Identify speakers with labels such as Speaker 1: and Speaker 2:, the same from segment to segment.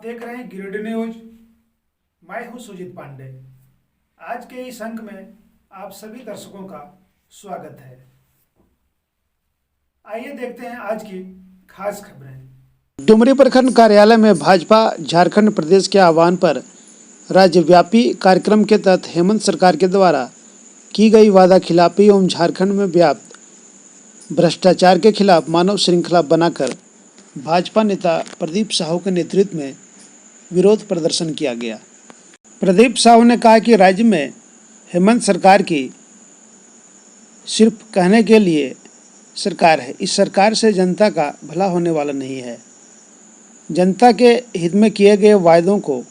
Speaker 1: देख रहे हैं गिरिडीह न्यूज। मैं हूं सुजीत पांडे। आज के इस अंक में आप सभी दर्शकों का स्वागत है। आइए देखते हैं आज की खास खबरें।
Speaker 2: डुमरी प्रखंड कार्यालय में भाजपा झारखंड प्रदेश के आह्वान पर राज्यव्यापी कार्यक्रम के तहत हेमंत सरकार के द्वारा की गई वादा खिलाफी एवं झारखंड में व्याप्त भ्रष्टाचार के खिलाफ मानव श्रृंखला बनाकर भाजपा नेता प्रदीप साहू के नेतृत्व में विरोध प्रदर्शन किया गया। प्रदीप साहू ने कहा कि राज्य में हेमंत सरकार की सिर्फ कहने के लिए सरकार है। इस सरकार से जनता का भला होने वाला नहीं है। जनता के हित में किए गए वायदों को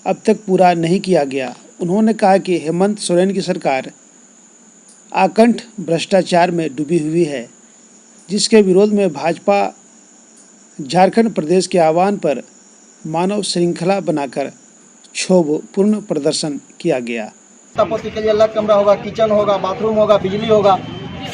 Speaker 2: अब तक पूरा नहीं किया गया। उन्होंने कहा कि हेमंत सोरेन की सरकार आकंठ भ्रष्टाचार में डूबी हुई है, जिसके विरोध में भाजपा झारखंड प्रदेश के आह्वान पर मानव श्रृंखला बनाकर क्षोभपूर्ण प्रदर्शन किया गया।
Speaker 3: पोती के लिए अलग कमरा होगा, किचन होगा, बाथरूम होगा, बिजली होगा,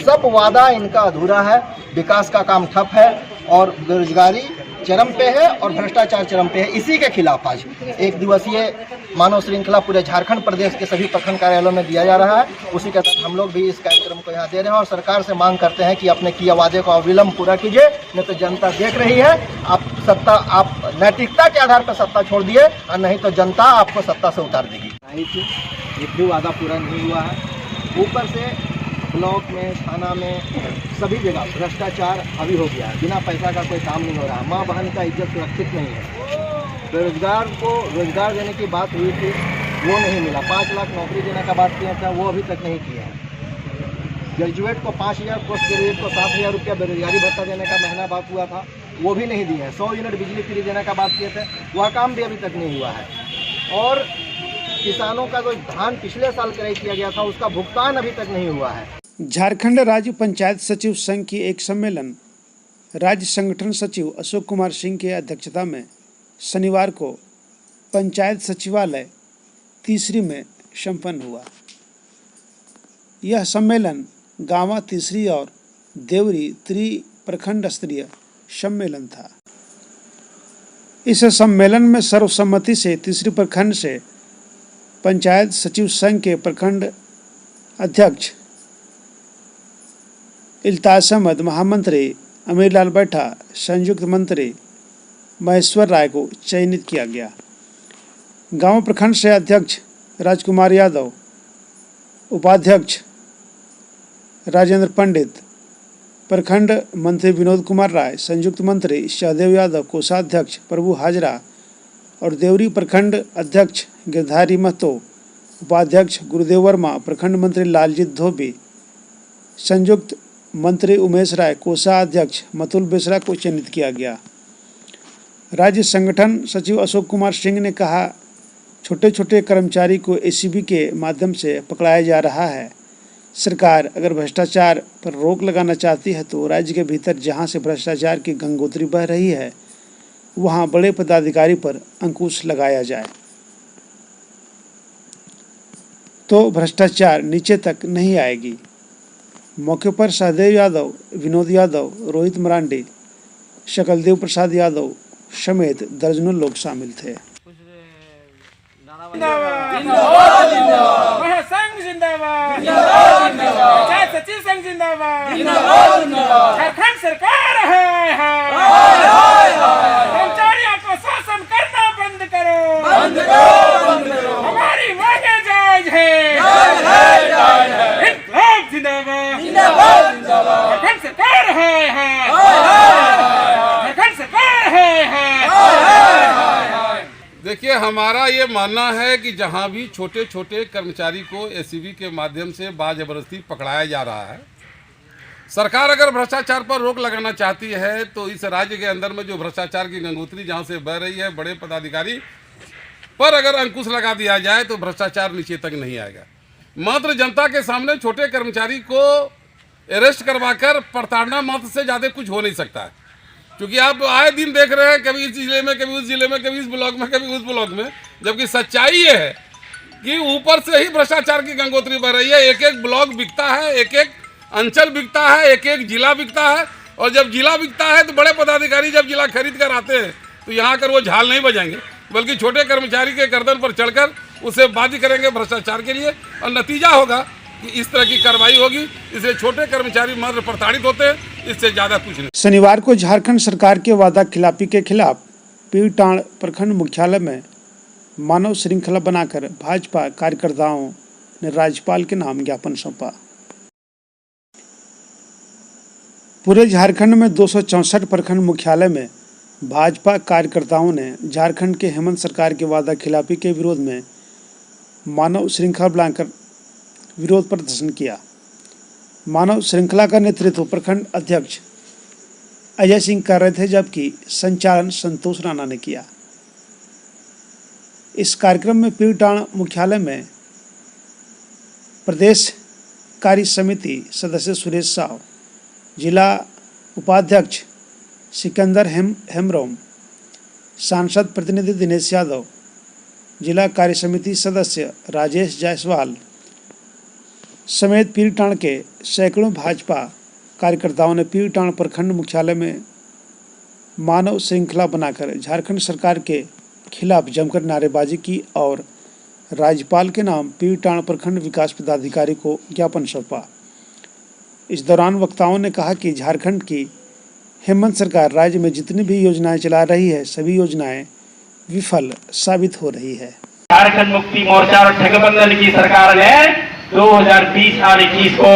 Speaker 3: सब वादा इनका अधूरा है। विकास का काम ठप है और बेरोजगारी चरम पे है और भ्रष्टाचार चरम पे है। इसी के खिलाफ आज एक दिवसीय मानव श्रृंखला पूरे झारखंड प्रदेश के सभी प्रखंड कार्यालयों में दिया जा रहा है। उसी के तहत हम लोग भी इस कार्यक्रम को यहाँ दे रहे हैं और सरकार से मांग करते हैं कि अपने किए वादे को अविलंब पूरा कीजिए, नहीं तो जनता देख रही है। आप नैतिकता के आधार पर सत्ता छोड़ दिए और नहीं तो जनता आपको सत्ता से उतार देगी। एक भी वादा पूरा नहीं हुआ है। ऊपर से ब्लॉक में, थाना में, सभी जगह भ्रष्टाचार हावी हो गया है। बिना पैसा का कोई काम नहीं हो रहा। माँ बहन का इज्जत सुरक्षित नहीं है। बेरोजगार को रोजगार देने की बात हुई थी, वो नहीं मिला। 5 लाख नौकरी देने का बात किया था, वो अभी तक नहीं किया है। ग्रेजुएट को 5,000, पोस्ट ग्रेजुएट को 7,000 रुपया बेरोजगारी भत्ता देने का महीना बात हुआ था, वो भी नहीं दिए हैं। 100 यूनिट बिजली फ्री देने का बात किए थे, वह काम भी अभी तक नहीं हुआ है। और किसानों का जो धान पिछले साल क्रय किया गया था, उसका भुगतान अभी तक नहीं हुआ है।
Speaker 2: झारखंड राज्य पंचायत सचिव संघ की एक सम्मेलन राज्य संगठन सचिव अशोक कुमार सिंह की अध्यक्षता में शनिवार को पंचायत सचिवालय तीसरी में संपन्न हुआ। यह सम्मेलन गांवा तीसरी और देवरी प्रखंड स्तरीय सम्मेलन था। इस सम्मेलन में सर्वसम्मति से तीसरी प्रखंड से पंचायत सचिव संघ के प्रखंड अध्यक्ष इल्ताज अहमद, महामंत्री अमीरलाल बैठा, संयुक्त मंत्री महेश्वर राय को चयनित किया गया। गांव प्रखंड से अध्यक्ष राजकुमार यादव, उपाध्यक्ष राजेंद्र पंडित, प्रखंड मंत्री विनोद कुमार राय, संयुक्त मंत्री सहदेव यादव, कोषाध्यक्ष प्रभु हाजरा और देवरी प्रखंड अध्यक्ष गिरधारी महतो, उपाध्यक्ष गुरुदेव वर्मा, प्रखंड मंत्री लालजीत धोबी, संयुक्त मंत्री उमेश राय, कोषाध्यक्ष मतुल बेसरा को चयनित किया गया। राज्य संगठन सचिव अशोक कुमार सिंह ने कहा, छोटे छोटे कर्मचारी को एसीबी के माध्यम से पकड़ाया जा रहा है। सरकार अगर भ्रष्टाचार पर रोक लगाना चाहती है तो राज्य के भीतर जहां से भ्रष्टाचार की गंगोत्री बह रही है, वहां बड़े पदाधिकारी पर अंकुश लगाया जाए तो भ्रष्टाचार नीचे तक नहीं आएगी। मौके पर सहदेव यादव, विनोद यादव, रोहित मरांडी, शकलदेव प्रसाद यादव समेत दर्जनों लोग शामिल थे।
Speaker 4: झारखंड सरकार है, कर्मचारियों को शासन करना बंद करो, हमारी मांगे जायज है। झारखंड सरकार है, झारखंड सरकार है।
Speaker 5: देखिए, हमारा ये मानना है कि जहाँ भी छोटे छोटे कर्मचारी को एसीबी के माध्यम से बाजबरदस्ती पकड़ाया जा रहा है, सरकार अगर भ्रष्टाचार पर रोक लगाना चाहती है तो इस राज्य के अंदर में जो भ्रष्टाचार की गंगोत्री जहाँ से बह रही है, बड़े पदाधिकारी पर अगर अंकुश लगा दिया जाए तो भ्रष्टाचार नीचे तक नहीं आएगा। मात्र जनता के सामने छोटे कर्मचारी को अरेस्ट करवाकर प्रताड़ना मात्र से ज़्यादा कुछ हो नहीं सकता है, क्योंकि आप आए दिन देख रहे हैं, कभी इस जिले में, कभी उस जिले में, कभी इस ब्लॉक में, कभी उस ब्लॉक में। जबकि सच्चाई ये है कि ऊपर से ही भ्रष्टाचार की गंगोत्री बह रही है। एक एक ब्लॉक बिकता है, एक एक अंचल बिकता है, एक एक जिला बिकता है। और जब जिला बिकता है तो बड़े पदाधिकारी जब जिला खरीद कर आते हैं तो यहाँ आकर वो झाल नहीं बजाएंगे, बल्कि छोटे कर्मचारी के गर्दन पर चढ़कर उसे बाध्य करेंगे भ्रष्टाचार के लिए, और नतीजा होगा कि इस तरह की कार्रवाई होगी। इसलिए छोटे कर्मचारी मात्र प्रताड़ित होते हैं, इससे ज़्यादा कुछ नहीं।
Speaker 2: शनिवार को झारखंड सरकार के वादा खिलाफी के खिलाफ पीरटाण प्रखंड मुख्यालय में मानव श्रृंखला बनाकर भाजपा कार्यकर्ताओं ने राज्यपाल के नाम ज्ञापन सौंपा। पूरे झारखंड में 264 प्रखंड मुख्यालय में भाजपा कार्यकर्ताओं ने झारखंड के हेमंत सरकार के वादा खिलाफी के विरोध में मानव श्रृंखला बनाकर विरोध प्रदर्शन किया। मानव श्रृंखला का नेतृत्व प्रखंड अध्यक्ष अजय सिंह कर रहे थे, जबकि संचालन संतोष राणा ने किया। इस कार्यक्रम में पीरटाण मुख्यालय में प्रदेश कार्य समिति सदस्य सुरेश साव, जिला उपाध्यक्ष सिकंदर हेमरोम, सांसद प्रतिनिधि दिनेश यादव, जिला कार्य समिति सदस्य राजेश जायसवाल समेत पीरटाण के सैकड़ों भाजपा कार्यकर्ताओं ने पीरटाण प्रखंड मुख्यालय में मानव श्रृंखला बनाकर झारखंड सरकार के खिलाफ जमकर नारेबाजी की और राज्यपाल के नाम पीरटाण प्रखंड विकास पदाधिकारी को ज्ञापन सौंपा। इस दौरान वक्ताओं ने कहा कि झारखंड की हेमंत सरकार राज्य में जितनी भी योजनाएं चला रही है, सभी योजनाएं विफल साबित हो रही है।
Speaker 6: झारखंड मुक्ति मोर्चा और ठगबंधन की सरकार ने 2020 और 21 को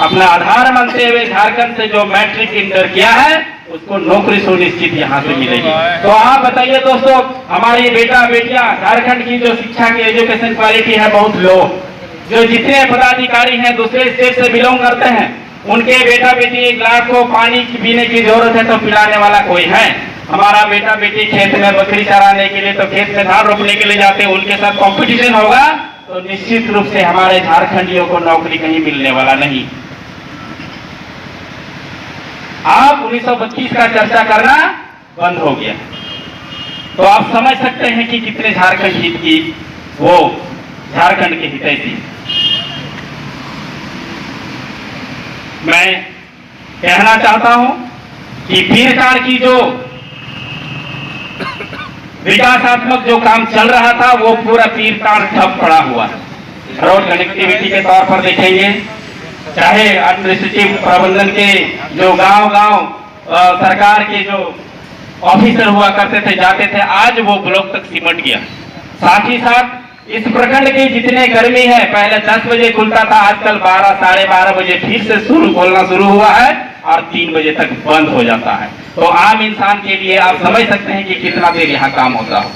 Speaker 6: अपना आधार मानते हुए झारखंड से जो मैट्रिक इंटर किया है उसको नौकरी सुनिश्चित यहाँ से मिलेगी। तो आप बताइए दोस्तों, हमारी बेटा बेटियां झारखंड की जो शिक्षा की एजुकेशन क्वालिटी है बहुत लो, जो जितने पदाधिकारी हैं दूसरे स्टेट से बिलोंग करते हैं, उनके बेटा बेटी एक लाख को पानी पीने की जरूरत है तो पिलाने वाला कोई है? हमारा बेटा बेटी खेत में बकरी चराने के लिए तो खेत में धान रोपने के लिए जाते हैं, उनके साथ कंपटीशन होगा तो निश्चित रूप से हमारे झारखंडियों को नौकरी कहीं मिलने वाला नहीं। आप 1932 का चर्चा करना बंद हो गया, तो आप समझ सकते हैं कि कितने झारखंड हित की वो झारखंड के हितैषी। मैं कहना चाहता हूं कि पीरटाण की जो विकासात्मक जो काम चल रहा था वो पूरा पीरटाण ठप पड़ा हुआ है। रोड कनेक्टिविटी के तौर पर देखेंगे, चाहे एडमिनिस्ट्रेटिव प्रबंधन के जो गांव-गांव सरकार के जो ऑफिसर हुआ करते थे जाते थे, आज वो ब्लॉक तक सिमट गया। साथ ही साथ इस प्रखंड की जितने गर्मी है, पहले 10 बजे खुलता था, आजकल 12 साढ़े 12 बजे फिर से खोलना शुरू हुआ है और 3 बजे तक बंद हो जाता है। तो आम इंसान के लिए आप समझ सकते हैं कि कितना देर यहाँ काम होता हो।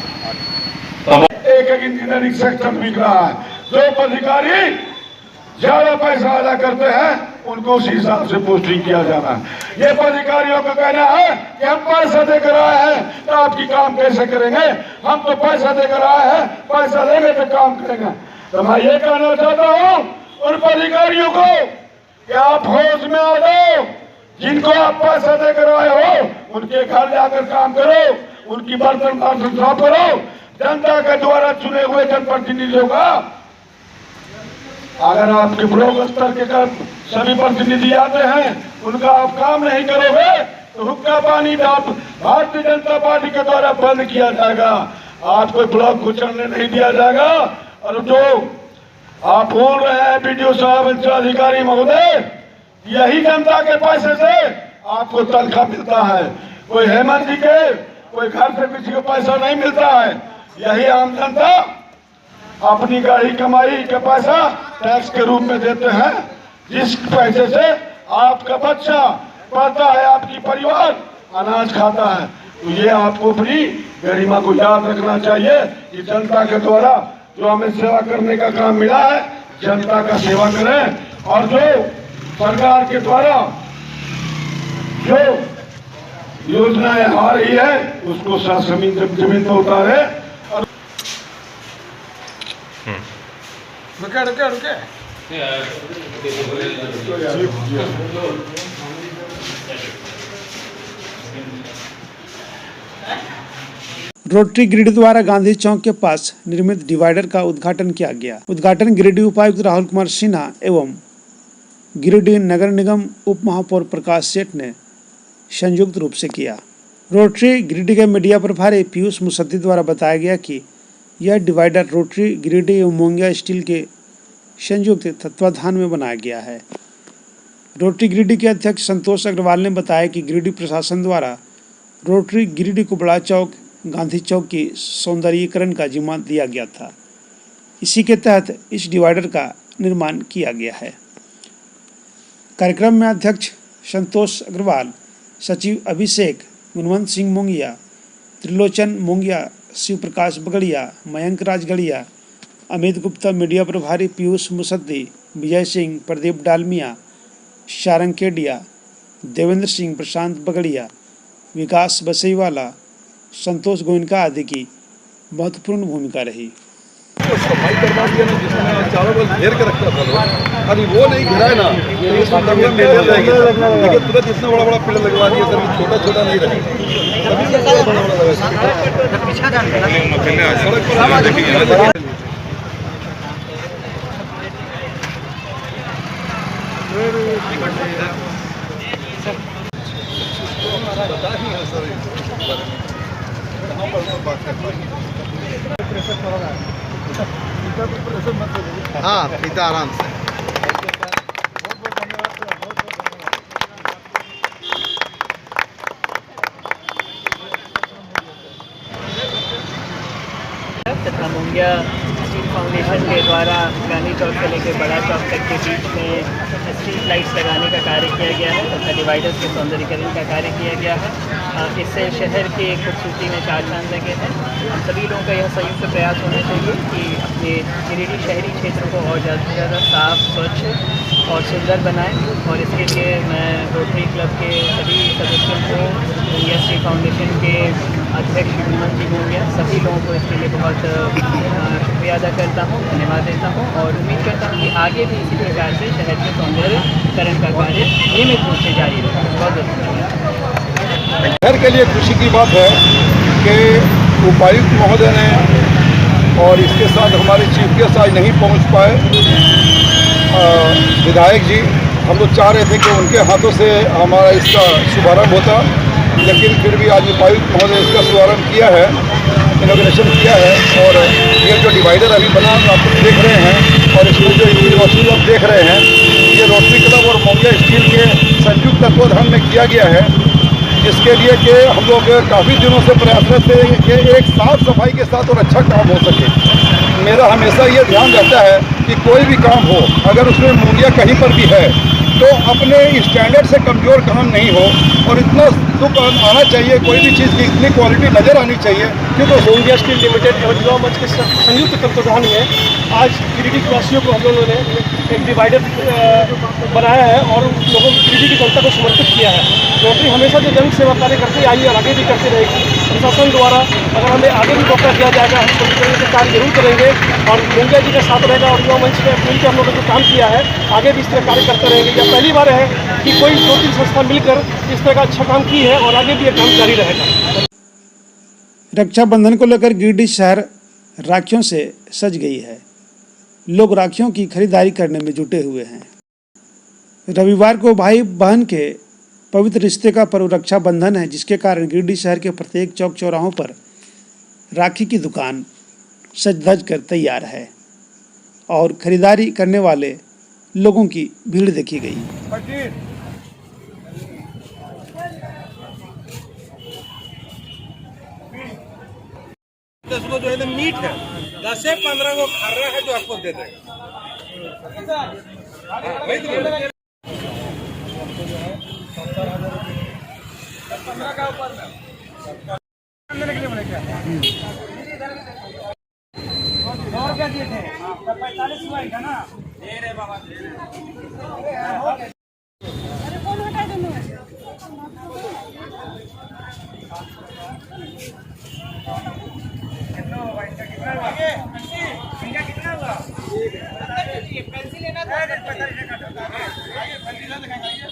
Speaker 6: तो
Speaker 7: एक इंजीनियरिंग सेक्टर बिक रहा है, जो अधिकारी ज्यादा पैसा अदा करते हैं उनको उसी हिसाब से पोस्टिंग किया जाना है। ये अधिकारियों का कहना है कि हम पैसा देकर आए हैं तो आपकी काम कैसे करेंगे, हम तो पैसा देकर आए हैं, पैसा देंगे तो काम करेंगे। तो मैं ये कहना चाहता हूँ उन अधिकारियों को कि आप होश में आ जाओ, जिनको आप पैसा देकर आए हो उनके घर जाकर काम करो, उनकी बर्तन साफ करो। जनता के द्वारा चुने हुए जनप्रतिनिधियों का अगर आपके ब्लॉक स्तर के सभी प्रतिनिधि आते हैं, उनका आप काम नहीं करोगे तो हुक्का पानी भारतीय जनता पार्टी के द्वारा बंद किया जाएगा। आज कोई ब्लॉक को चलने नहीं दिया जाएगा। और जो आप बोल रहे हैं बीडीओ साहब, अंचलाधिकारी महोदय, यही जनता के पैसे से आपको तनख्वाह मिलता है। कोई हेमंत जी के कोई घर से किसी को पैसा नहीं मिलता है। यही आम जनता अपनी गाड़ी कमाई का पैसा टैक्स के रूप में देते हैं, जिस पैसे से आपका बच्चा पढ़ता है, आपकी परिवार अनाज खाता है। तो ये आपको अपनी गरिमा को याद रखना चाहिए कि जनता के द्वारा जो हमें सेवा करने का काम मिला है, जनता का सेवा करें। और जो सरकार के द्वारा जो योजनाएं आ रही है उसको जमीन पर उतारे। रुके
Speaker 2: रोटरी गिरिडीह द्वारा गांधी चौक के पास निर्मित डिवाइडर का उद्घाटन किया गया। उद्घाटन गिरिडीह उपायुक्त राहुल कुमार सिन्हा एवं गिरिडीह नगर निगम उप महापौर प्रकाश सेठ ने संयुक्त रूप से किया। रोटरी गिरिडीह के मीडिया प्रभारी पीयूष मुसद्दी द्वारा बताया गया कि यह डिवाइडर रोटरी गिरिडीह एवं मोंगिया स्टील के संयुक्त तत्वाधान में बनाया गया है। रोटरी गिरिडीह के अध्यक्ष संतोष अग्रवाल ने बताया कि गिरिडीह प्रशासन द्वारा रोटरी गिरिडीह को बड़ा चौक गांधी चौक की सौंदर्यीकरण का जिम्मा दिया गया था। इसी के तहत इस डिवाइडर का निर्माण किया गया है। कार्यक्रम में अध्यक्ष संतोष अग्रवाल, सचिव अभिषेक, गुणवंत सिंह मोंगिया, त्रिलोचन मोंगिया, शिव प्रकाश बगड़िया, मयंक राजगढ़िया, अमित गुप्ता, मीडिया प्रभारी पीयूष मुसद्दी, विजय सिंह, प्रदीप डालमिया, शारंग केडिया, देवेंद्र सिंह, प्रशांत बगड़िया, विकास बसईवाला, संतोष गोइनका आदि की महत्वपूर्ण भूमिका रही।
Speaker 8: सफाई करवा दिया ना, जिसमें चारों बल घेर के रखा था लोग, अभी वो नहीं घिरा है ना, तो उसमें तबियत मेंटेन रहेगी। लेकिन तुरंत इतना बड़ा बड़ा पेड़ लगवा दिया सर, छोटा छोटा नहीं रहे, सभी से बड़ा बड़ा लगा। सड़क पर बता नहीं है सर, कहाँ पर बात कर पाएंगे। हाँ, पीता आराम से।
Speaker 9: तथा मोंगिया स्टील फाउंडेशन के द्वारा गांधी चौक से लेकर बड़ा चौक तक के बीच में स्ट्रीट लाइट्स लगाने का कार्य किया गया है तथा डिवाइडर्स के सौंदर्यीकरण का कार्य किया गया है। इससे शहर की खूबसूरती में चार चांद लगे हैं। हम सभी लोगों का यह संयुक्त प्रयास होना चाहिए कि अपने गिरिडीह शहरी क्षेत्र को और ज़्यादा से ज़्यादा साफ, स्वच्छ और सुंदर बनाएं। और इसके लिए मैं रोटरी क्लब के सभी सदस्यों को, मोंगिया स्टील फाउंडेशन के अध्यक्ष गुणवंत जी मोंगिया, सभी लोगों को इसके लिए बहुत शुक्रिया अदा करता हूँ, धन्यवाद देता हूँ और उम्मीद करता हूँ कि आगे भी इसी प्रकार से शहर के सौंदर्यीकरण का कार्य नियमित रूप से जारी रहेगा। बहुत बहुत शुक्रिया।
Speaker 8: शहर के लिए खुशी की बात है कि उपायुक्त महोदय ने और इसके साथ हमारे चीफ गेस्ट आज नहीं पहुंच पाए, विधायक जी, हम लोग चाह रहे थे कि उनके हाथों से हमारा इसका शुभारंभ होता, लेकिन फिर भी आज उपायुक्त महोदय इसका शुभारंभ किया है, इनॉग्रेशन किया है। और ये जो डिवाइडर अभी बना आप देख रहे हैं और इसमें जो यूनिवर्सिटी आप देख रहे हैं, ये रोटरी क्लब और मोंगिया स्टील के संयुक्त तत्वाधान में किया गया है, जिसके लिए कि हम लोग काफ़ी दिनों से प्रयासरत थे कि एक साफ सफाई के साथ और अच्छा काम हो सके। मेरा हमेशा ये ध्यान रहता है कि कोई भी काम हो, अगर उसमें मोंगिया कहीं पर भी है तो अपने स्टैंडर्ड से कमज़ोर काम नहीं हो और इतना दुख आना चाहिए, कोई भी चीज़ की इतनी क्वालिटी नज़र आनी चाहिए। क्योंकि
Speaker 7: मोंगिया स्टील लिमिटेड एवं युवा मंच के संयुक्त तत्वाधान में आज गिरिडीह वासियों को हम लोगों ने एक डिवाइडर बनाया है और लोगों गिरिडीह की जनता को समर्पित किया है। रोटरी हमेशा जो जन सेवा कार्य करती आई है और आगे भी करती रहेगी। प्रशासन द्वारा अगर हमें आगे भी मौका दिया जाएगा, हम पूरी तरह से कार्य जरूर करेंगे और मोंगिया जी का साथ रहेगा और युवा मंच में मिलकर हम लोगों ने जो काम किया है आगे भी इस तरह कार्य करते रहेंगे। यह पहली बार है कि कोई 2-3 संस्था मिलकर इस तरह का अच्छा काम की है और आगे भी ये काम जारी रहेगा।
Speaker 2: रक्षाबंधन को लेकर गिरिडीह शहर राखियों से सज गई है। लोग राखियों की खरीदारी करने में जुटे हुए हैं। रविवार को भाई बहन के पवित्र रिश्ते का पर्व रक्षाबंधन है, जिसके कारण गिरिडीह शहर के प्रत्येक चौक चौराहों पर राखी की दुकान सज धज कर तैयार है और खरीदारी करने वाले लोगों की भीड़ देखी गई।
Speaker 10: जो है मीट है 10 से 15 को खर्रा है जो आपको दे देगा।
Speaker 4: और क्या दिए थे 45 हुआ था ना, दे रे बाबा दे रे। अरे कौन हटा दो कितना हुआ इसका, कितना हुआ महंगा कितना हुआ? पेंसिल लेना था 45 का पेंसिल दिखाएंगे।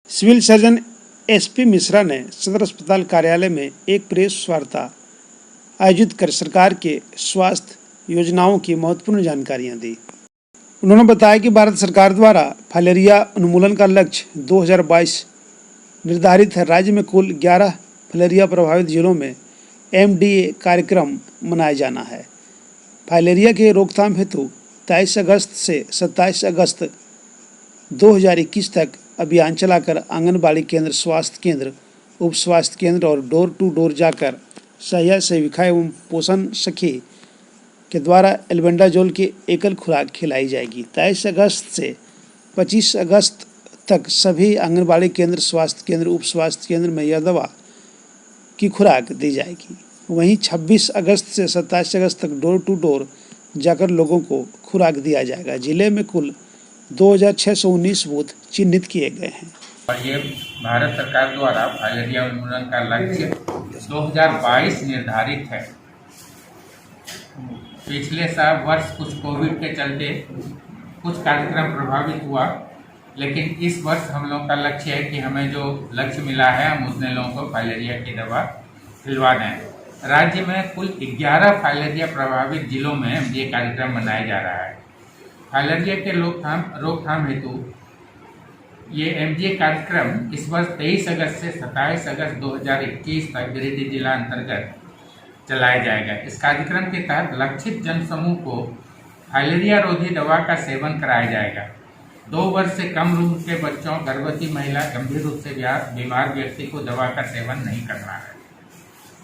Speaker 2: सिविल सर्जन एसपी मिश्रा ने सदर अस्पताल कार्यालय में एक प्रेस वार्ता आयोजित कर सरकार के स्वास्थ्य योजनाओं की महत्वपूर्ण जानकारियां दी। उन्होंने बताया कि भारत सरकार द्वारा फाइलेरिया उन्मूलन का लक्ष्य 2022 निर्धारित है। राज्य में कुल 11 फाइलेरिया प्रभावित जिलों में MDA कार्यक्रम मनाया जाना है। फाइलेरिया के रोकथाम हेतु 23 अगस्त से 27 अगस्त 2021 तक अभियान चलाकर आंगनबाड़ी केंद्र, स्वास्थ्य केंद्र, उप स्वास्थ्य केंद्र और डोर टू डोर जाकर सहायक सेविका एवं पोषण सखी के द्वारा एल्बेंडाजोल की एकल खुराक खिलाई जाएगी। 23 अगस्त से 25 अगस्त तक सभी आंगनबाड़ी केंद्र, स्वास्थ्य केंद्र, उप स्वास्थ्य केंद्र में यह दवा की खुराक दी जाएगी। वहीं 26 अगस्त से 27 अगस्त तक डोर टू डोर जाकर लोगों को खुराक दिया जाएगा। जिले में कुल 2619 बूथ चिन्हित किए गए हैं।
Speaker 11: और ये भारत सरकार द्वारा फाइलेरिया उन्मूलन का लक्ष्य 2022 निर्धारित है। पिछले साल वर्ष कुछ कोविड के चलते कुछ कार्यक्रम प्रभावित हुआ, लेकिन इस वर्ष हम लोग का लक्ष्य है कि हमें जो लक्ष्य मिला है हम उतने लोगों को फाइलेरिया की दवा दिलवा दें। राज्य में कुल 11 फाइलेरिया प्रभावित जिलों में ये कार्यक्रम मनाया जा रहा है। फाइलेरिया के रोकथाम हेतु ये MDA कार्यक्रम इस वर्ष 23 अगस्त से 27 अगस्त 2021 तक गिरिडीह जिला अंतर्गत चलाया जाएगा। इस कार्यक्रम के तहत लक्षित जनसमूह को फाइलेरिया रोधी दवा का सेवन कराया जाएगा। 2 वर्ष से कम उम्र के बच्चों, गर्भवती महिला, गंभीर रूप से बीमार व्यक्ति को दवा का सेवन नहीं करना है।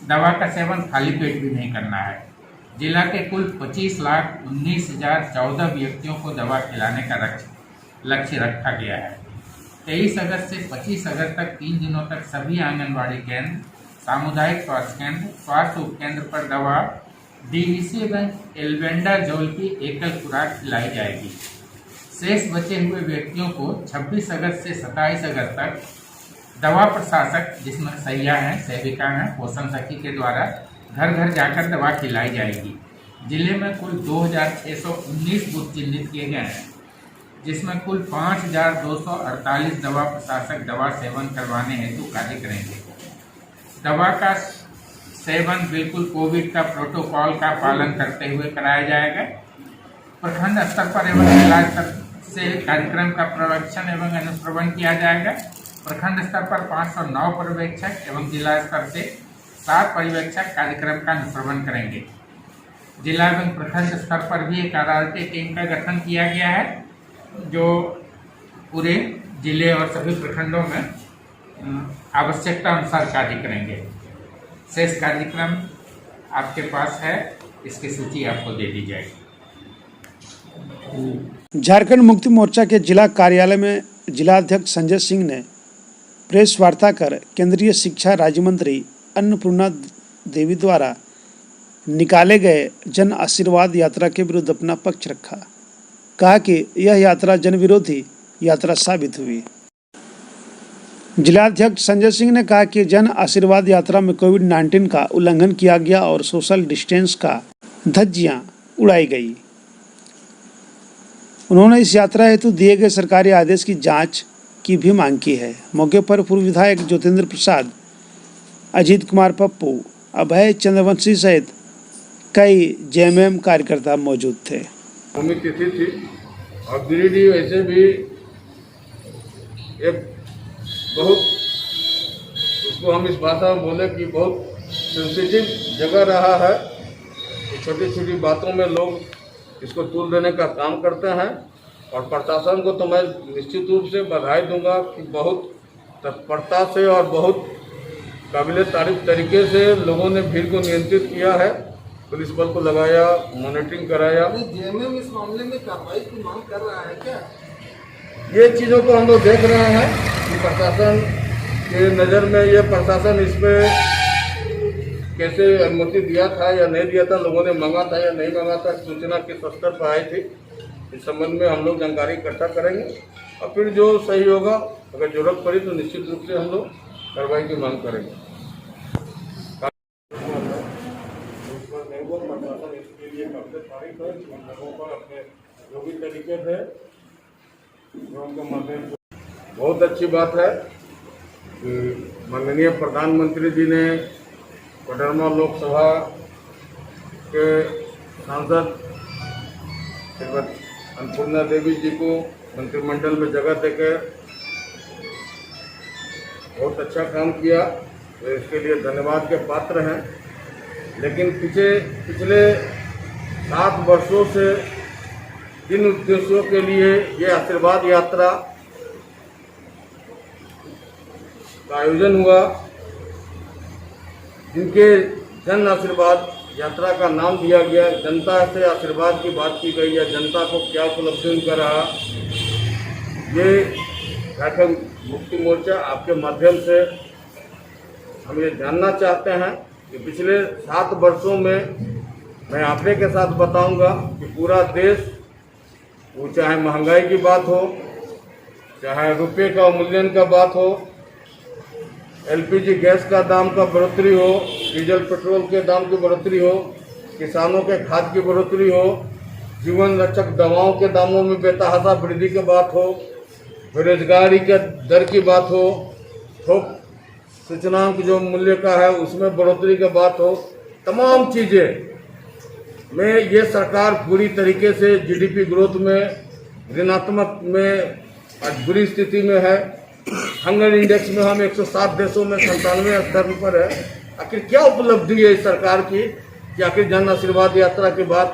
Speaker 11: दवा का सेवन खाली पेट भी नहीं करना है। जिला के कुल 25,19,014 व्यक्तियों को दवा खिलाने का लक्ष्य रखा गया है। 23 अगस्त से 25 अगस्त तक 3 दिनों तक सभी आंगनबाड़ी केंद्र, सामुदायिक स्वास्थ्य केंद्र, स्वास्थ्य उपकेंद्र पर दवा DVC एवं एल्बेंडाजोल की एकल खुराक खिलाई जाएगी। शेष बचे हुए व्यक्तियों को 26 अगस्त से 27 अगस्त तक दवा प्रशासक, जिसमें सहिया हैं, सेविका हैं, पोषण सखी के द्वारा घर घर जाकर दवा खिलाई जाएगी। जिले में कुल 2619 बूथ चिन्हित किए गए हैं, जिसमें कुल 5248 दवा प्रशासक दवा सेवन करवाने हेतु कार्य करेंगे। दवा का सेवन बिल्कुल कोविड का प्रोटोकॉल का पालन करते हुए कराया जाएगा। प्रखंड स्तर पर एवं जिला स्तर से कार्यक्रम का पर्यवेक्षण एवं अनुश्रवण किया जाएगा। प्रखंड स्तर पर 509 पर्यवेक्षक एवं जिला स्तर से 7 पर्यवेक्षक कार्यक्रम का अनुश्रवण करेंगे। जिला एवं प्रखंड स्तर पर भी एक RRT टीम का गठन किया गया है, जो पूरे जिले और सभी प्रखंडों में आवश्यकता अनुसार कार्य करेंगे। शेष कार्यक्रम आपके पास है, इसकी सूची आपको दे दी जाएगी।
Speaker 2: झारखंड मुक्ति मोर्चा के जिला कार्यालय में जिलाध्यक्ष संजय सिंह ने प्रेस वार्ता कर केंद्रीय शिक्षा राज्य मंत्री अन्नपूर्णा देवी द्वारा निकाले गए जन आशीर्वाद यात्रा के विरुद्ध अपना पक्ष रखा। कहा कि यह यात्रा जन विरोधी यात्रा साबित हुई। जिलाध्यक्ष संजय सिंह ने कहा कि जन आशीर्वाद यात्रा में कोविड-19 का उल्लंघन किया गया और सोशल डिस्टेंस का धज्जियां उड़ाई गई। उन्होंने इस यात्रा हेतु दिए गए सरकारी आदेश की जांच की भी मांग की है। मौके पर पूर्व विधायक ज्योतिंद्र प्रसाद, अजीत कुमार पप्पू, अभय चंद्रवंशी सहित कई JMM कार्यकर्ता मौजूद थे।
Speaker 5: भूमि तिथि थी और गिरिडीह वैसे भी एक बहुत, इसको हम इस भाषा में बोले कि बहुत सेंसिटिव जगह रहा है। छोटी छोटी बातों में लोग इसको तूल देने का काम करते हैं और प्रशासन को तो मैं निश्चित रूप से बधाई दूंगा कि बहुत तत्परता से और बहुत काबिल तारीफ तरीके से लोगों ने भीड़ को नियंत्रित किया है। पुलिस बल को लगाया, मॉनिटरिंग कराया।
Speaker 3: JMM इस मामले में कार्रवाई की मांग कर रहा है क्या?
Speaker 5: ये चीज़ों को हम लोग देख रहे हैं कि प्रशासन के नज़र में ये प्रशासन इसमें कैसे अनुमति दिया था या नहीं दिया था, लोगों ने मांगा था या नहीं मांगा था, सूचना किस स्तर पर आई थी, इस संबंध में हम लोग जानकारी इकट्ठा करेंगे और फिर जो सही होगा, अगर जरूरत पड़ी तो निश्चित रूप से हम लोग कार्रवाई की मांग करेंगे। प्रशासन इसके लिए काफी तारीफ है, लोगों पर अपने जो भी तरीके थे उनके माध्यम से बहुत अच्छी बात है कि माननीय प्रधानमंत्री जी ने कोडरमा लोकसभा के सांसद श्रीमती अन्नपूर्णा देवी जी को मंत्रिमंडल में जगह देकर बहुत अच्छा काम किया, तो इसके लिए धन्यवाद के पात्र हैं। लेकिन पिछले 7 वर्षों से जिन उद्देश्यों के लिए ये आशीर्वाद यात्रा का आयोजन हुआ, जिनके जन आशीर्वाद यात्रा का नाम दिया गया, जनता से आशीर्वाद की बात की गई है, जनता को क्या उपलब्धि उनका रहा, ये झारखंड मुक्ति मोर्चा आपके माध्यम से हम ये जानना चाहते हैं कि पिछले 7 वर्षों में मैं आंकड़े के साथ बताऊंगा कि पूरा देश, वो चाहे महंगाई की बात हो, चाहे रुपये का मूल्यन का बात हो, एलपीजी गैस का दाम का बढ़ोतरी हो, डीजल पेट्रोल के दाम की बढ़ोतरी हो, किसानों के खाद की बढ़ोतरी हो, जीवन रक्षक दवाओं के दामों में बेतहाशा वृद्धि की बात हो, बेरोजगारी के दर की बात हो, थोक सूचनाओं की जो मूल्य का है उसमें बढ़ोतरी की बात हो, तमाम चीज़ें में ये सरकार पूरी तरीके से जीडीपी ग्रोथ में, ऋणात्मक में आज बुरी स्थिति में है। हंगर इंडेक्स में हम 107 देशों में 97वें स्तर पर है। आखिर क्या उपलब्धि है इस सरकार की कि आखिर जन आशीर्वाद यात्रा के बाद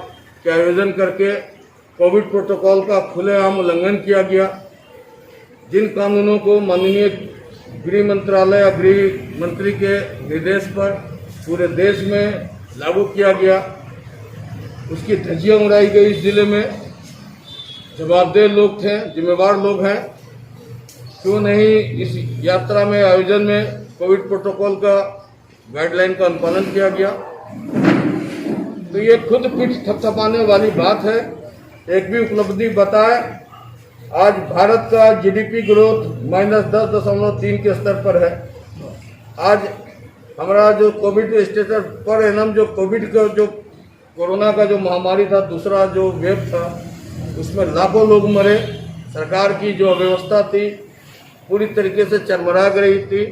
Speaker 5: के आयोजन करके कोविड प्रोटोकॉल का खुलेआम उल्लंघन किया गया, जिन कानूनों को माननीय गृह मंत्रालय या गृह मंत्री के निर्देश पर पूरे देश में लागू किया गया, उसकी धज्जियां उड़ाई गई। इस जिले में जवाबदेह लोग थे, जिम्मेवार लोग हैं, क्यों नहीं इस यात्रा में आयोजन में कोविड प्रोटोकॉल का गाइडलाइन का अनुपालन किया गया। तो ये खुद पीठ थपथपाने वाली बात है। एक भी उपलब्धि बताए, आज भारत का जीडीपी ग्रोथ -10.3 के स्तर पर है। आज हमारा जो कोविड स्टेटस पर एनम जो कोविड का जो कोरोना का जो महामारी था, दूसरा जो वेव था, उसमें लाखों लोग मरे। सरकार की जो व्यवस्था थी पूरी तरीके से चरमरा गई थी।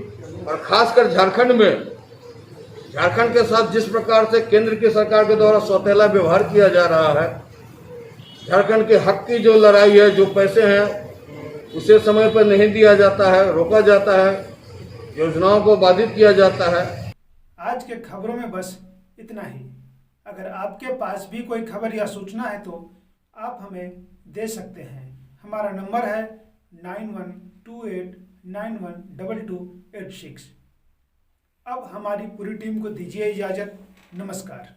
Speaker 5: और खासकर झारखंड में, झारखंड के साथ जिस प्रकार से केंद्र की सरकार के द्वारा सौतेला व्यवहार किया जा रहा है, झारखंड के हक की जो लड़ाई है, जो पैसे हैं उसे समय पर नहीं दिया जाता है, रोका जाता है, योजनाओं को बाधित किया जाता है।
Speaker 1: आज के खबरों में बस इतना ही। अगर आपके पास भी कोई खबर या सूचना है तो आप हमें दे सकते हैं। हमारा नंबर है 9128912286। अब हमारी पूरी टीम को दीजिए इजाज़त। नमस्कार।